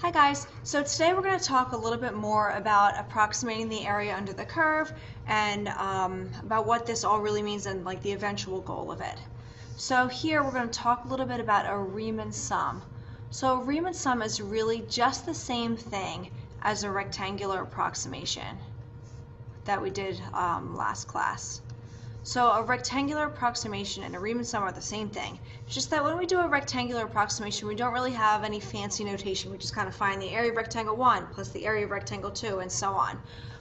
Hi guys, so today we're going to talk a little bit more about approximating the area under the curve and about what this all really means and like the eventual goal of it. So here we're going to talk a little bit about a Riemann sum. So a Riemann sum is really just the same thing as a rectangular approximation that we did last class. So a rectangular approximation and a Riemann sum are the same thing. It's just that when we do a rectangular approximation, we don't really have any fancy notation. We just kind of find the area of rectangle 1 plus the area of rectangle 2 and so on.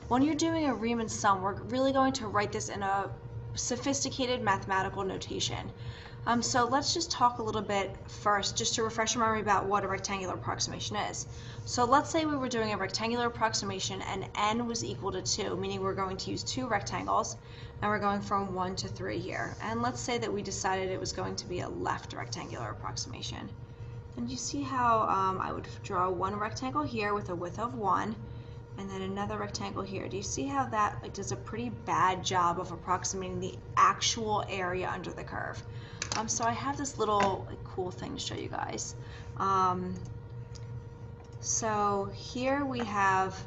When you're doing a Riemann sum, we're really going to write this in a sophisticated mathematical notation. So let's just talk a little bit first, just to refresh your memory about what a rectangular approximation is. So let's say we were doing a rectangular approximation and n was equal to 2, meaning we're going to use two rectangles, and we're going from 1 to 3 here. And let's say that we decided it was going to be a left rectangular approximation. And you see how I would draw one rectangle here with a width of 1, and then another rectangle here. Do you see how that does a pretty bad job of approximating the actual area under the curve? So I have this little cool thing to show you guys. So here we have,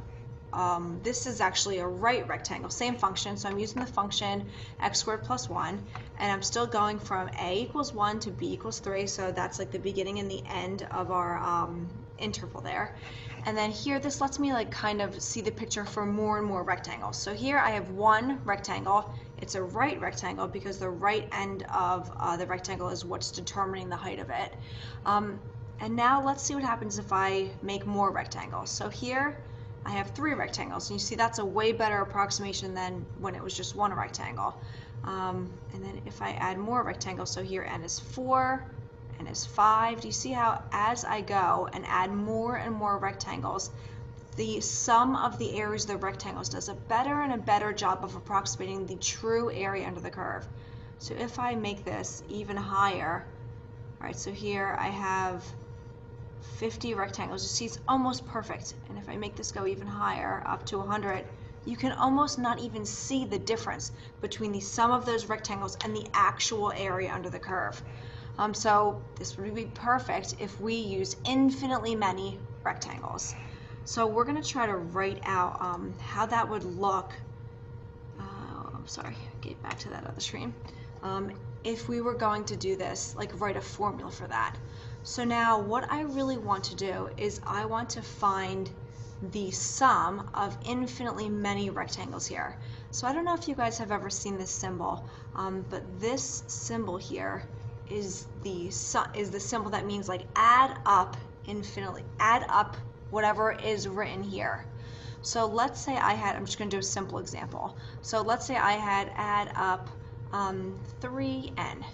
this is actually a right rectangle, same function, so I'm using the function x squared plus 1, and I'm still going from a equals 1 to b equals 3, so that's like the beginning and the end of our interval there. And then here, this lets me like kind of see the picture for more and more rectangles. So here I have one rectangle. It's a right rectangle because the right end of the rectangle is what's determining the height of it. And now let's see what happens if I make more rectangles. So here I have 3 rectangles, and you see that's a way better approximation than when it was just one rectangle. And then if I add more rectangles, so here n is 4, n is 5. Do you see how as I go and add more and more rectangles, the sum of the areas of the rectangles does a better and a better job of approximating the true area under the curve. So if I make this even higher, all right, so here I have 50 rectangles. You see it's almost perfect. And if I make this go even higher, up to 100, you can almost not even see the difference between the sum of those rectangles and the actual area under the curve. So this would be perfect if we use infinitely many rectangles. So we're going to try to write out how that would look. I'm sorry, get back to that other screen. If we were going to do this, like write a formula for that. So now what I really want to do is I want to find the sum of infinitely many rectangles here. So I don't know if you guys have ever seen this symbol, but this symbol here is the symbol that means like add up infinitely, add up whatever is written here. So let's say I had, I'm just going to do a simple example. So let's say I had add up 3n,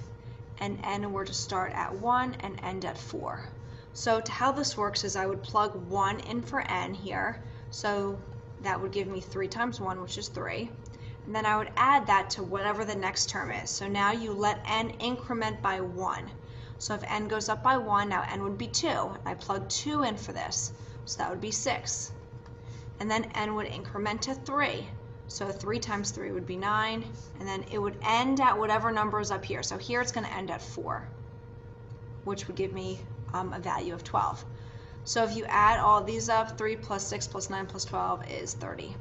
and n were to start at 1 and end at 4. So how this works is I would plug 1 in for n here, so that would give me 3 times 1, which is 3. And then I would add that to whatever the next term is. So now you let n increment by 1. So if n goes up by 1, now n would be 2. I plug 2 in for this, so that would be 6. And then n would increment to 3. So 3 times 3 would be 9, and then it would end at whatever number is up here. So here it's going to end at 4, which would give me a value of 12. So if you add all these up, 3 plus 6 plus 9 plus 12 is 30.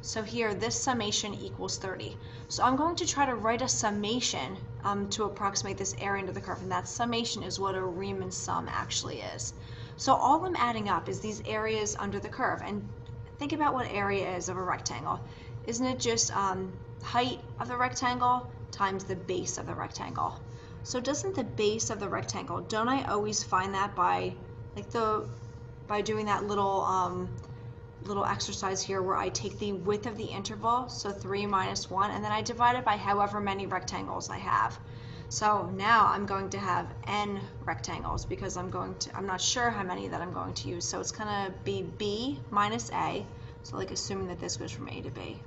So here, this summation equals 30. So I'm going to try to write a summation to approximate this area under the curve, and that summation is what a Riemann sum actually is. So all I'm adding up is these areas under the curve, and think about what area is of a rectangle. Isn't it just height of the rectangle times the base of the rectangle? So doesn't the base of the rectangle, don't I always find that by like by doing that little little exercise here where I take the width of the interval, so 3 minus 1, and then I divide it by however many rectangles I have. So now I'm going to have n rectangles because I'm not sure how many that I'm going to use. So it's going to be b minus a, so like assuming that this goes from a to b,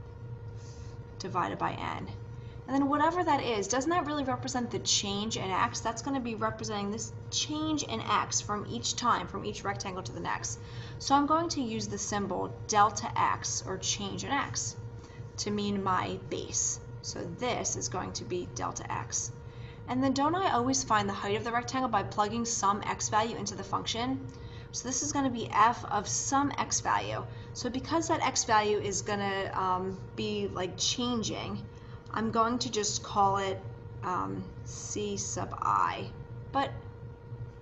divided by n. And then whatever that is, doesn't that really represent the change in x? That's going to be representing this change in x from each time, from each rectangle to the next. So I'm going to use the symbol delta x, or change in x, to mean my base. So this is going to be delta x. And then don't I always find the height of the rectangle by plugging some x value into the function? So this is going to be f of some x value. So because that x value is going to be like changing, I'm going to just call it c sub I. But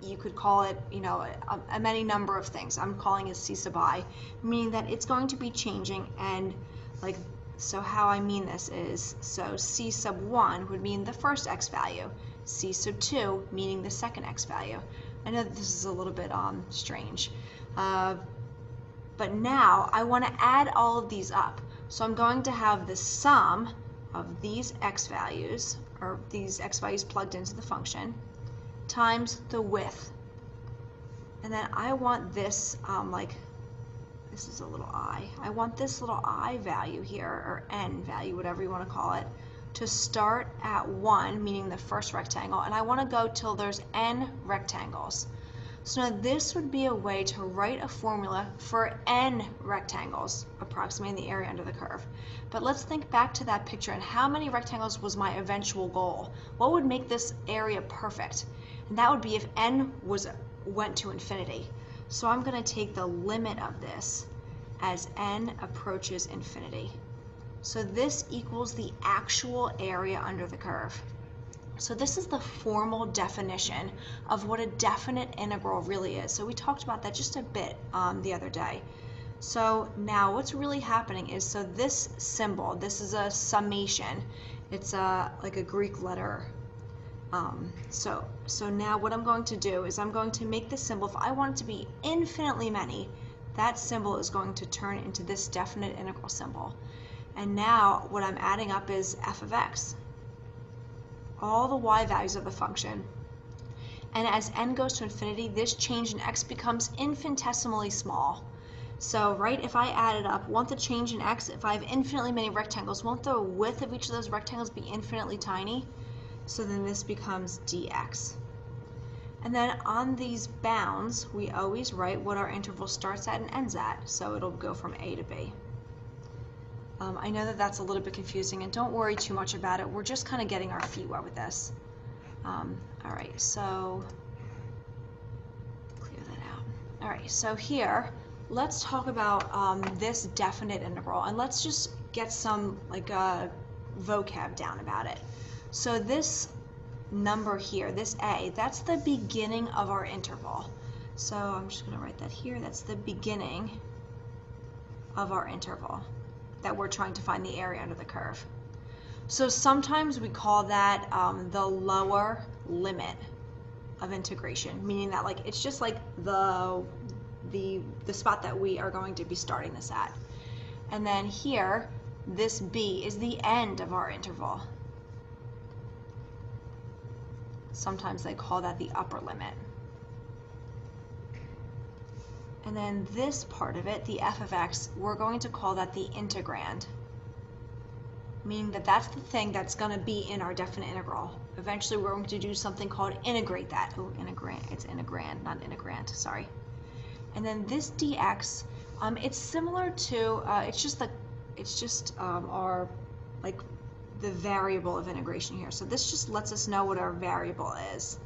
you could call it, you know, a many number of things. I'm calling it c sub I, meaning that it's going to be changing. And like, so how I mean this is, so c sub 1 would mean the first x value, c sub 2 meaning the second x value. I know that this is a little bit strange, but now I want to add all of these up. So I'm going to have the sum of these x values, or these x values plugged into the function, times the width. And then I want this, like, this is a little I. I want this little I value here, or n value, whatever you want to call it, to start at 1, meaning the first rectangle, and I want to go till there's n rectangles. So now this would be a way to write a formula for n rectangles, approximating the area under the curve. But let's think back to that picture, and how many rectangles was my eventual goal? What would make this area perfect? And that would be if n went to infinity. So I'm going to take the limit of this as n approaches infinity. So this equals the actual area under the curve. So this is the formal definition of what a definite integral really is. So we talked about that just a bit the other day. So now what's really happening is, so this symbol, this is a summation. It's like a Greek letter. So now what I'm going to do is I'm going to make the symbol, if I want it to be infinitely many, that symbol is going to turn into this definite integral symbol. And now what I'm adding up is f of x, all the y values of the function. And as n goes to infinity, this change in x becomes infinitesimally small. So, right, if I add it up, won't the change in x, if I have infinitely many rectangles, won't the width of each of those rectangles be infinitely tiny? So then this becomes dx. And then on these bounds, we always write what our interval starts at and ends at. So it'll go from a to b. I know that that's a little bit confusing, and don't worry too much about it. We're just kind of getting our feet wet with this. All right, so clear that out. All right, so here, let's talk about this definite integral, and let's just get some like vocab down about it. So this number here, this a, that's the beginning of our interval. So I'm just going to write that here. That's the beginning of our interval that we're trying to find the area under the curve. So sometimes we call that the lower limit of integration, meaning that like it's just like the spot that we are going to be starting this at. And then here, this b is the end of our interval. Sometimes they call that the upper limit. And then this part of it, the f of x, we're going to call that the integrand, meaning that that's the thing that's going to be in our definite integral. Eventually we're going to do something called integrate that. Oh, integrand, it's integrand, not integrand, sorry. And then this dx, it's similar to, it's just our, like, the variable of integration here. So this just lets us know what our variable is.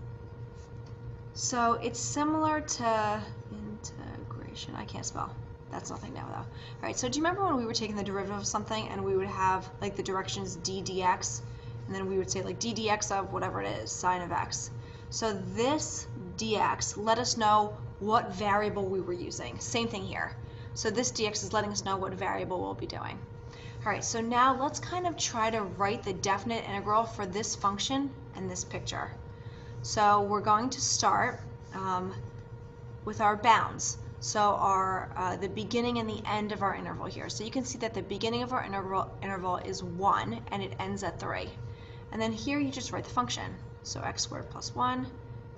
So it's similar to integration. I can't spell. That's nothing now though. All right, so do you remember when we were taking the derivative of something and we would have like the directions d dx, and then we would say like d dx of whatever it is, sine of x. So this dx let us know what variable we were using. Same thing here. So this dx is letting us know what variable we'll be doing. All right, so now let's kind of try to write the definite integral for this function and this picture. So we're going to start with our bounds. So our the beginning and the end of our interval here. So you can see that the beginning of our interval is 1 and it ends at 3. And then here you just write the function. So x squared plus 1,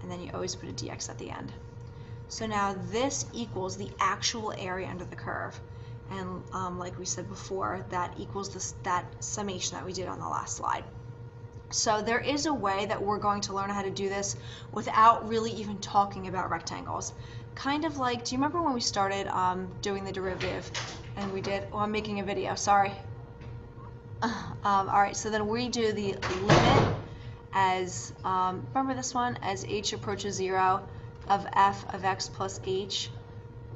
and then you always put a dx at the end. So now this equals the actual area under the curve. And like we said before, that equals that summation that we did on the last slide. So there is a way that we're going to learn how to do this without really even talking about rectangles. Kind of like, do you remember when we started doing the derivative and we did, oh, I'm making a video, sorry. All right, so then we do the limit as, remember this one, as h approaches 0 of f of x plus h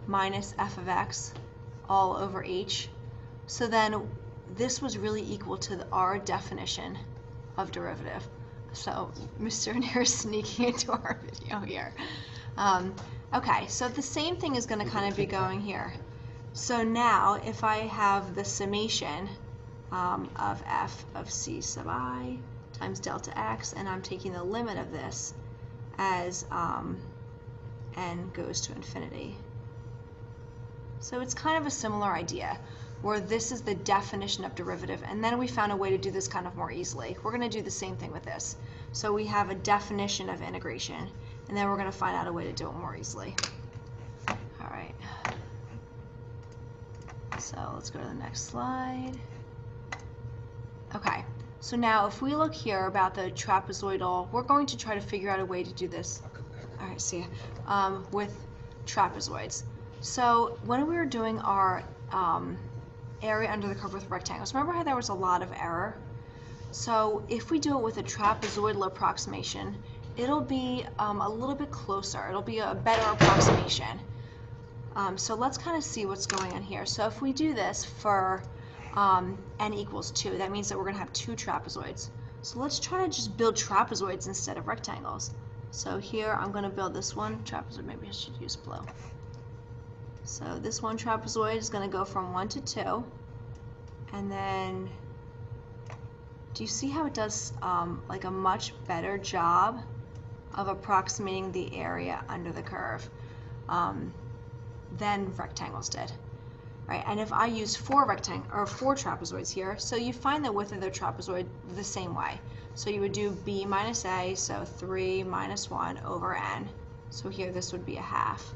minus f of x all over h. So then this was really equal to our definition of derivative. So Mr. Nair is sneaking into our video here. Okay, so the same thing is going to kind of be going here. So now if I have the summation of f of c sub I times delta x, and I'm taking the limit of this as n goes to infinity. So it's kind of a similar idea, where this is the definition of derivative, and then we found a way to do this kind of more easily. We're going to do the same thing with this. So we have a definition of integration, and then we're going to find out a way to do it more easily. All right. So let's go to the next slide. Okay, so now if we look here about the trapezoidal, we're going to try to figure out a way to do this. All right, see ya. With trapezoids. So when we were doing our area under the curve with rectangles, remember how there was a lot of error? So if we do it with a trapezoidal approximation, it'll be a little bit closer. It'll be a better approximation. So let's kind of see what's going on here. So if we do this for n equals 2, that means that we're going to have 2 trapezoids. So let's try to just build trapezoids instead of rectangles. So here I'm going to build this one trapezoid. Maybe I should use blue. So this one trapezoid is going to go from 1 to 2. And then, do you see how it does like a much better job of approximating the area under the curve than rectangles did? Right, and if I use 4 trapezoids here, so you find the width of the trapezoid the same way. So you would do b minus a, so 3 minus 1 over n. So here this would be a half.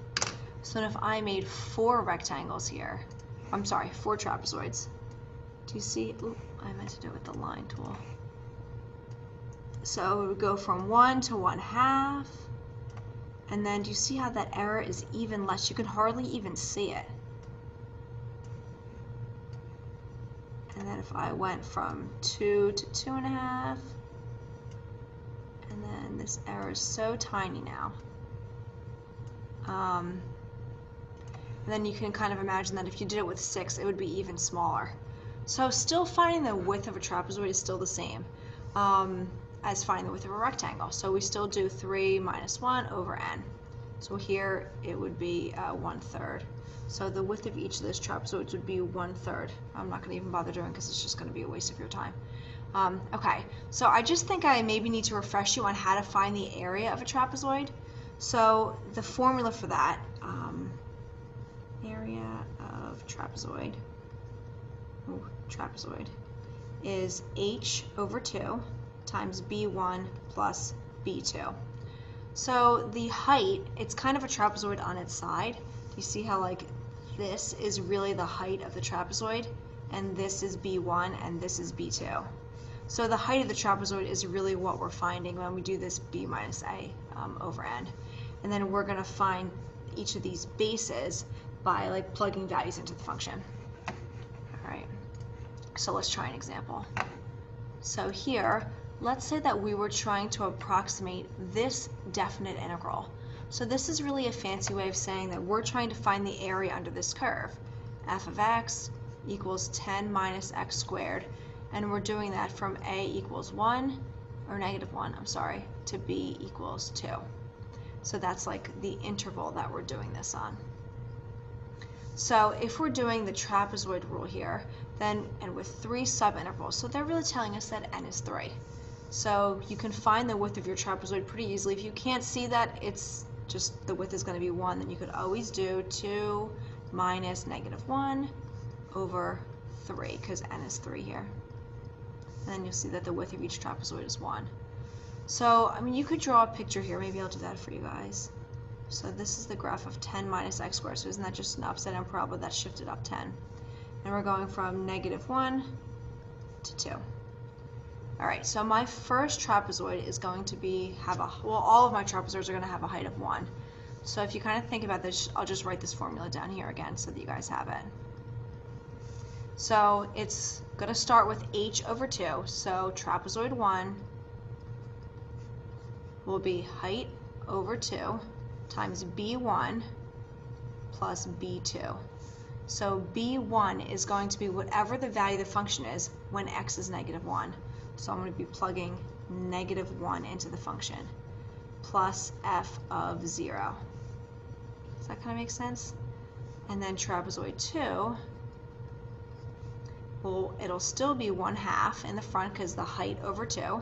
So if I made 4 rectangles here, I'm sorry, 4 trapezoids. Do you see? Ooh, I meant to do it with the line tool. So it would go from 1 to 1/2. And then do you see how that error is even less? You can hardly even see it. And then if I went from 2 to 2.5, and then this error is so tiny now. And then you can kind of imagine that if you did it with 6, it would be even smaller. So still finding the width of a trapezoid is still the same as finding the width of a rectangle. So we still do 3 minus 1 over n. So here it would be 1/3. So the width of each of those trapezoids would be 1/3. I'm not going to even bother doing because it's just going to be a waste of your time. Okay, so I just think I maybe need to refresh you on how to find the area of a trapezoid. So the formula for that, area of trapezoid, is h over 2 times b1 plus b2. So the height, it's kind of a trapezoid on its side. Do you see how like this is really the height of the trapezoid, and this is b1 and this is b2. So the height of the trapezoid is really what we're finding when we do this b minus a over n. And then we're going to find each of these bases by like plugging values into the function. All right, so let's try an example. So here, let's say that we were trying to approximate this definite integral. So this is really a fancy way of saying that we're trying to find the area under this curve. F of x equals 10 minus x squared, and we're doing that from a equals 1, or negative 1, I'm sorry, to b equals 2. So that's like the interval that we're doing this on. So if we're doing the trapezoid rule here, then, and with 3 subintervals, so they're really telling us that n is 3. So you can find the width of your trapezoid pretty easily. If you can't see that it's just the width is going to be 1, then you could always do 2 minus negative 1 over 3, because n is 3 here. And then you'll see that the width of each trapezoid is 1. So, I mean, you could draw a picture here. Maybe I'll do that for you guys. So this is the graph of 10 minus x squared. So isn't that just an upside down parabola that's shifted up 10? And we're going from negative 1 to 2. All right, so my first trapezoid is going to have all of my trapezoids are going to have a height of 1. So if you kind of think about this, I'll just write this formula down here again so that you guys have it. So it's going to start with h over 2. So trapezoid 1 will be height over 2 times b1 plus b2. So b1 is going to be whatever the value of the function is when x is -1. So I'm going to be plugging -1 into the function, plus f of 0. Does that kind of make sense? And then trapezoid 2, well, it'll still be 1/2 in the front because the height over 2,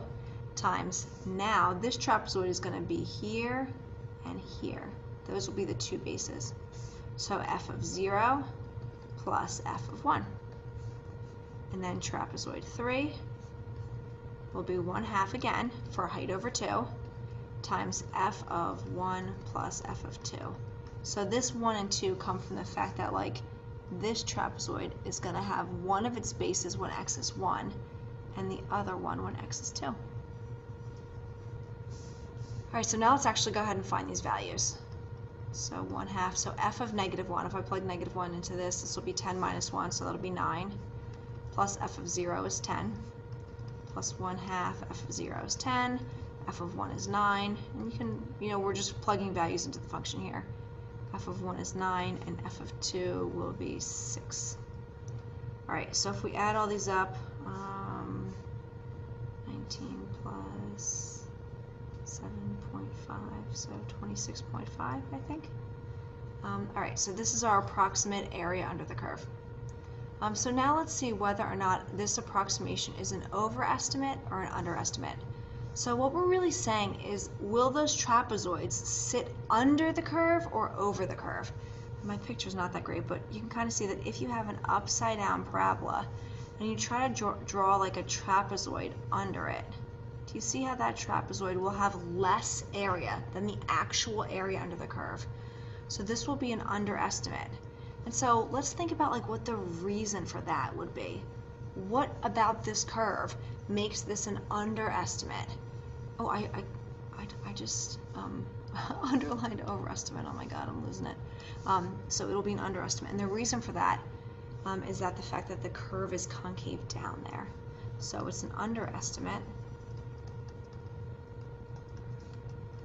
times, now this trapezoid is going to be here and here. Those will be the two bases. So f of 0 plus f of 1. And then trapezoid 3 will be 1/2 again for height over 2 times f of 1 plus f of 2. So this 1 and 2 come from the fact that, like, this trapezoid is going to have one of its bases when x is 1 and the other one when x is 2. All right, so now let's actually go ahead and find these values. So 1/2, so f of -1, if I plug -1 into this will be 10 minus 1, so that'll be 9, plus f of 0 is 10, plus 1/2, f of 0 is 10, f of 1 is 9, and you can, we're just plugging values into the function here. F of 1 is 9, and f of 2 will be 6. All right, so if we add all these up, 19 plus 7.5, so 26.5, I think. All right, so this is our approximate area under the curve. So now let's see whether or not this approximation is an overestimate or an underestimate. So what we're really saying is, will those trapezoids sit under the curve or over the curve? My picture's not that great, but you can kind of see that if you have an upside down parabola and you try to draw like a trapezoid under it, do you see how that trapezoid will have less area than the actual area under the curve? So this will be an underestimate. And so let's think about like what the reason for that would be. What about this curve makes this an underestimate? Oh, I just underlined overestimate. Oh my God, I'm losing it. So it'll be an underestimate. And the reason for that is that the fact that the curve is concave down there. So it's an underestimate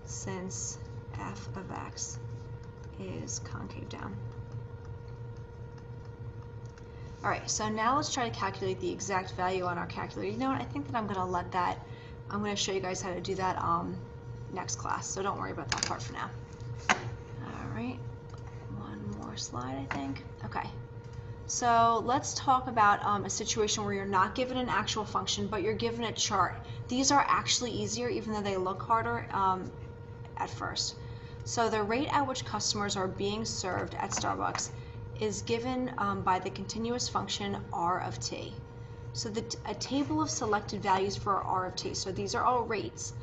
since f of x is concave down. All right, so now let's try to calculate the exact value on our calculator. You know what, I think that I'm going to let that, I'm going to show you guys how to do that next class, so don't worry about that part for now. All right, one more slide, I think. Okay, so let's talk about a situation where you're not given an actual function, but you're given a chart. These are actually easier, even though they look harder at first. So the rate at which customers are being served at Starbucks is given by the continuous function r of t. So a table of selected values for r of t, so these are all rates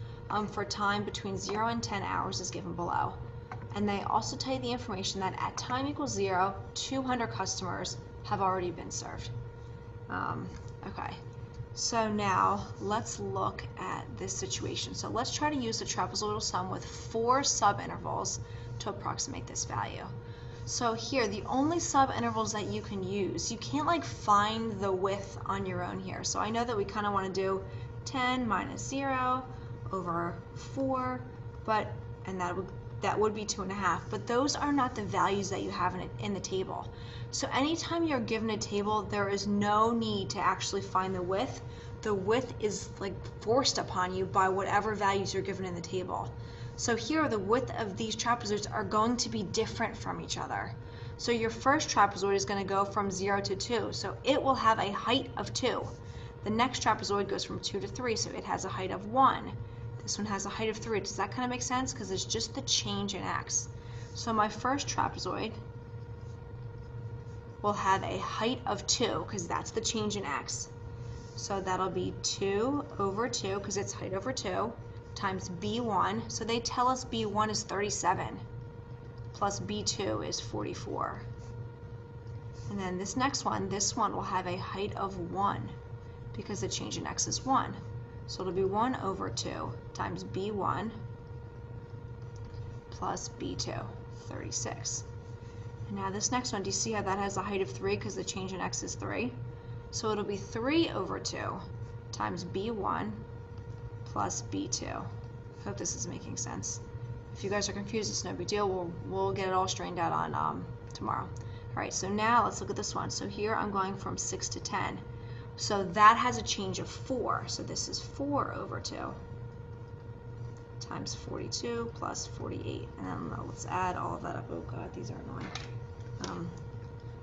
for time between 0 and 10 hours is given below. And they also tell you the information that at time equals 0, 200 customers have already been served. Okay, so now let's look at this situation. So let's try to use the trapezoidal sum with 4 subintervals to approximate this value. So here, the only subintervals that you can use, you can't like find the width on your own here. So I know that we kind of want to do 10 minus 0 over 4, and that would be 2.5. But those are not the values that you have in the table. So anytime you're given a table, there is no need to actually find the width. The width is like forced upon you by whatever values you're given in the table. So here, the width of these trapezoids are going to be different from each other. So your first trapezoid is going to go from 0 to 2, so it will have a height of 2. The next trapezoid goes from 2 to 3, so it has a height of 1. This one has a height of 3. Does that kind of make sense? Because it's just the change in x. So my first trapezoid will have a height of 2, because that's the change in x. So that'll be 2 over 2, because it's height over 2. Times b1, so they tell us b1 is 37, plus b2 is 44. And then this next one, this one will have a height of 1, because the change in x is 1. So it'll be 1 over 2 times b1 plus b2, 36. And now this next one, do you see how that has a height of 3 because the change in x is 3? So it'll be 3 over 2 times b1 plus b2. I hope this is making sense. If you guys are confused, it's no big deal. We'll get it all straightened out on tomorrow. All right, so now let's look at this one. So here I'm going from 6 to 10. So that has a change of 4. So this is 4 over 2 times 42 plus 48. And then let's add all of that up. Oh God, these are annoying.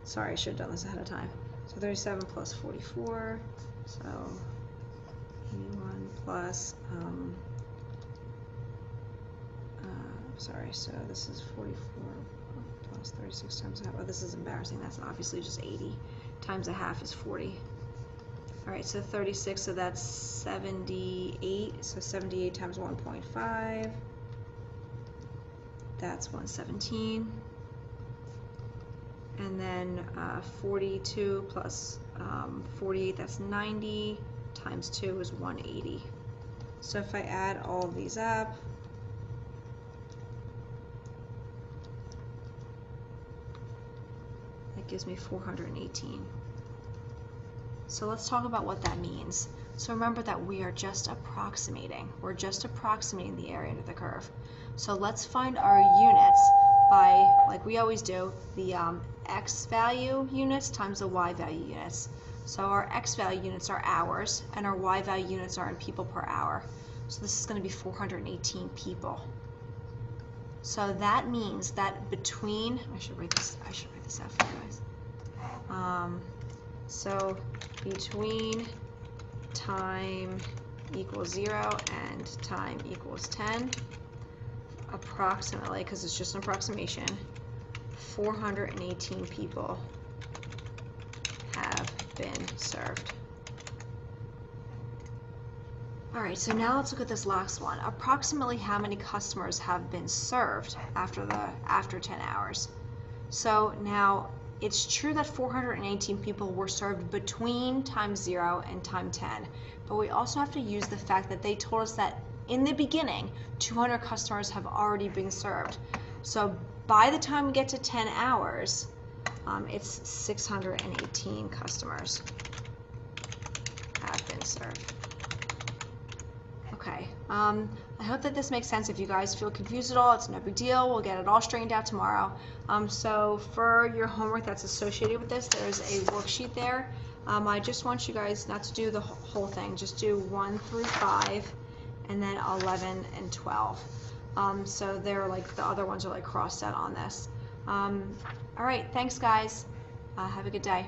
Sorry, I should have done this ahead of time. So 37 plus 44. So 81 plus, sorry, so this is 44 plus 36 times a half. Oh, this is embarrassing. That's obviously just 80 times a half is 40. All right, so 36, so that's 78. So 78 times 1.5, that's 117. And then 42 plus 48, that's 90, times 2 is 180. So if I add all of these up, that gives me 418. So let's talk about what that means. So remember that we are just approximating. We're just approximating the area under the curve. So let's find our units by, like we always do, the x value units times the y value units. So our x value units are hours, and our y value units are in people per hour. So this is going to be 418 people. So that means that between, I should write this out for you guys. So between time equals 0 and time equals 10, approximately, because it's just an approximation, 418 people have been served. All right, so now let's look at this last one. Approximately how many customers have been served after 10 hours? So now it's true that 418 people were served between time 0 and time 10, but we also have to use the fact that they told us that in the beginning 200 customers have already been served. So by the time we get to 10 hours, it's 618 customers have been served. Okay, I hope that this makes sense. If you guys feel confused at all, it's no big deal. We'll get it all straightened out tomorrow. So for your homework that's associated with this, there's a worksheet there. I just want you guys not to do the whole thing. Just do 1 through 5, and then 11 and 12. So they're like, the other ones are like crossed out on this. All right, thanks guys. Have a good day.